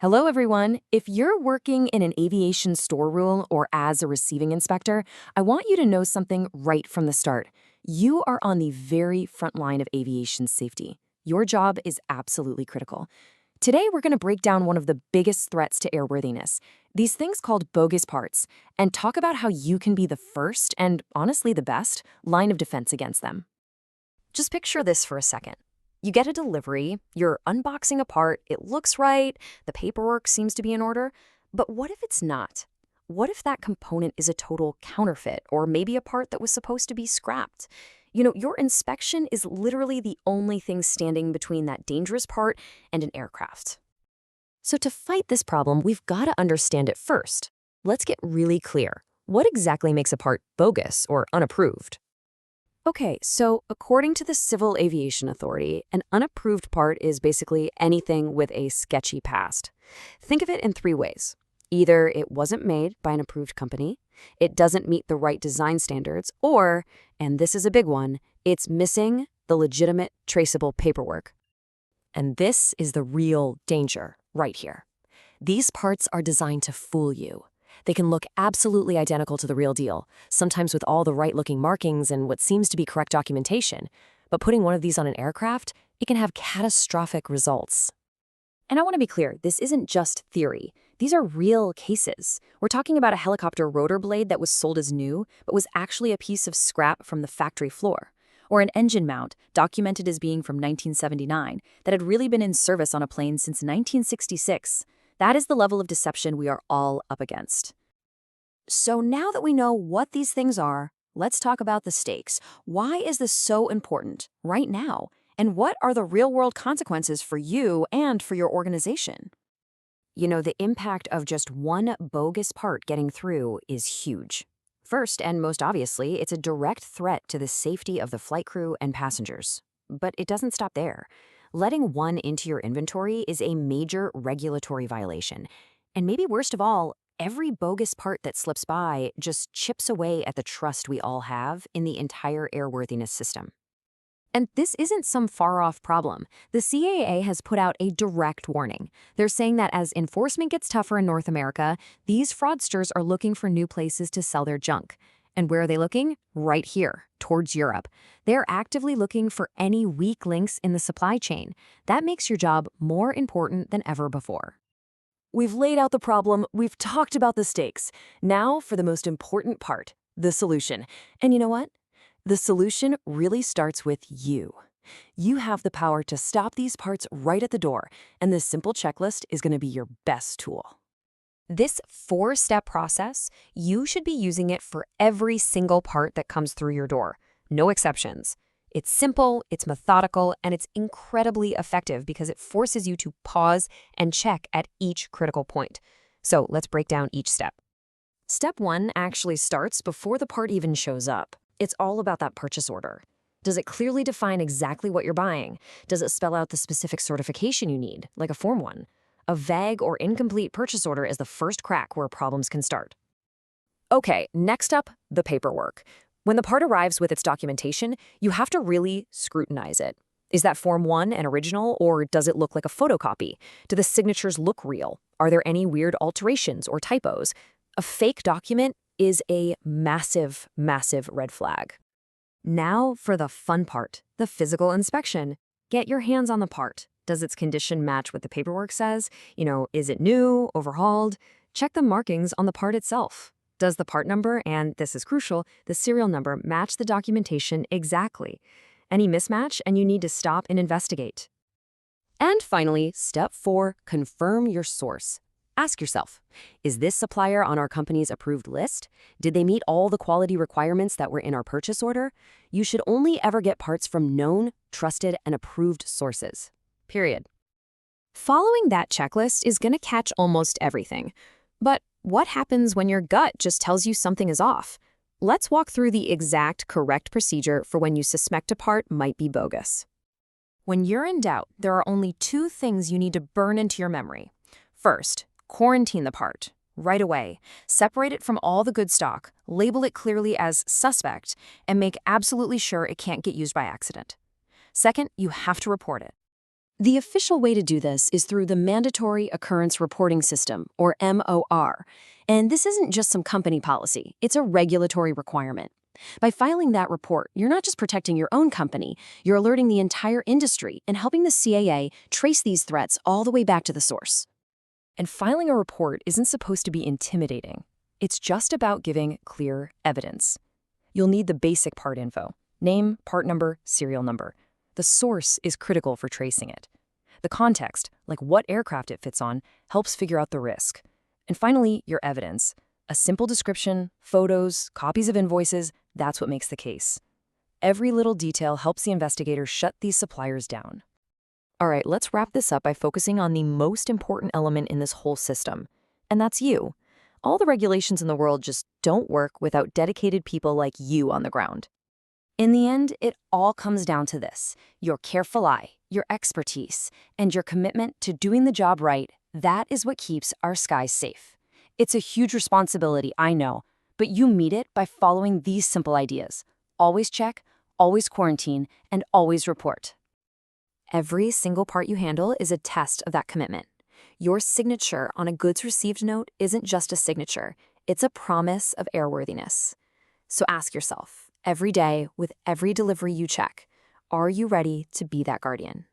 Hello, everyone. If you're working in an aviation storeroom or as a receiving inspector, I want you to know something right from the start. You are on the very front line of aviation safety. Your job is absolutely critical. Today, we're going to break down one of the biggest threats to airworthiness, these things called bogus parts, and talk about how you can be the first and, honestly, the best line of defense against them. Just picture this for a second. You get a delivery, you're unboxing a part, it looks right, the paperwork seems to be in order, but what if it's not? What if that component is a total counterfeit, or maybe a part that was supposed to be scrapped? Your inspection is literally the only thing standing between that dangerous part and an aircraft. So to fight this problem, we've got to understand it first. Let's get really clear. What exactly makes a part bogus or unapproved? Okay, so according to the Civil Aviation Authority, an unapproved part is basically anything with a sketchy past. Think of it in three ways. Either it wasn't made by an approved company, it doesn't meet the right design standards, or, and this is a big one, it's missing the legitimate traceable paperwork. And this is the real danger right here. These parts are designed to fool you. They can look absolutely identical to the real deal, sometimes with all the right-looking markings and what seems to be correct documentation. But putting one of these on an aircraft, it can have catastrophic results. And I want to be clear, this isn't just theory. These are real cases. We're talking about a helicopter rotor blade that was sold as new, but was actually a piece of scrap from the factory floor. Or an engine mount, documented as being from 1979, that had really been in service on a plane since 1966. That is the level of deception we are all up against. So now that we know what these things are, let's talk about the stakes. Why is this so important right now? And what are the real-world consequences for you and for your organization? The impact of just one bogus part getting through is huge. First, and most obviously, it's a direct threat to the safety of the flight crew and passengers. But it doesn't stop there. Letting one into your inventory is a major regulatory violation. And maybe worst of all, every bogus part that slips by just chips away at the trust we all have in the entire airworthiness system. And this isn't some far-off problem. The CAA has put out a direct warning. They're saying that as enforcement gets tougher in North America, these fraudsters are looking for new places to sell their junk. And where are they looking? Right here, towards Europe. They're actively looking for any weak links in the supply chain. That makes your job more important than ever before. We've laid out the problem, we've talked about the stakes. Now for the most important part, the solution. And you know what? The solution really starts with you. You have the power to stop these parts right at the door, and this simple checklist is going to be your best tool. This 4-step process, you should be using it for every single part that comes through your door. No exceptions. It's simple, it's methodical, and it's incredibly effective because it forces you to pause and check at each critical point. So let's break down each step. Step 1 actually starts before the part even shows up. It's all about that purchase order. Does it clearly define exactly what you're buying? Does it spell out the specific certification you need, like a Form 1? A vague or incomplete purchase order is the first crack where problems can start. Okay, next up, the paperwork. When the part arrives with its documentation, you have to really scrutinize it. Is that Form 1 an original, or does it look like a photocopy? Do the signatures look real? Are there any weird alterations or typos? A fake document is a massive, massive red flag. Now for the fun part, the physical inspection. Get your hands on the part. Does its condition match what the paperwork says? Is it new, overhauled? Check the markings on the part itself. Does the part number, and this is crucial, the serial number match the documentation exactly? Any mismatch, and you need to stop and investigate. And finally, step 4, confirm your source. Ask yourself, is this supplier on our company's approved list? Did they meet all the quality requirements that were in our purchase order? You should only ever get parts from known, trusted, and approved sources. Period. Following that checklist is going to catch almost everything. But what happens when your gut just tells you something is off? Let's walk through the exact correct procedure for when you suspect a part might be bogus. When you're in doubt, there are only 2 things you need to burn into your memory. First, quarantine the part right away. Separate it from all the good stock, label it clearly as suspect, and make absolutely sure it can't get used by accident. Second, you have to report it. The official way to do this is through the Mandatory Occurrence Reporting System, or MOR. And this isn't just some company policy, it's a regulatory requirement. By filing that report, you're not just protecting your own company, you're alerting the entire industry and helping the CAA trace these threats all the way back to the source. And filing a report isn't supposed to be intimidating. It's just about giving clear evidence. You'll need the basic part info: name, part number, serial number. The source is critical for tracing it. The context, like what aircraft it fits on, helps figure out the risk. And finally, your evidence. A simple description, photos, copies of invoices, that's what makes the case. Every little detail helps the investigator shut these suppliers down. All right, let's wrap this up by focusing on the most important element in this whole system, and that's you. All the regulations in the world just don't work without dedicated people like you on the ground. In the end, it all comes down to this: your careful eye, your expertise, and your commitment to doing the job right. That is what keeps our skies safe. It's a huge responsibility, I know, but you meet it by following these simple ideas. Always check, always quarantine, and always report. Every single part you handle is a test of that commitment. Your signature on a goods received note isn't just a signature, it's a promise of airworthiness. So ask yourself, every day, with every delivery you check, are you ready to be that guardian?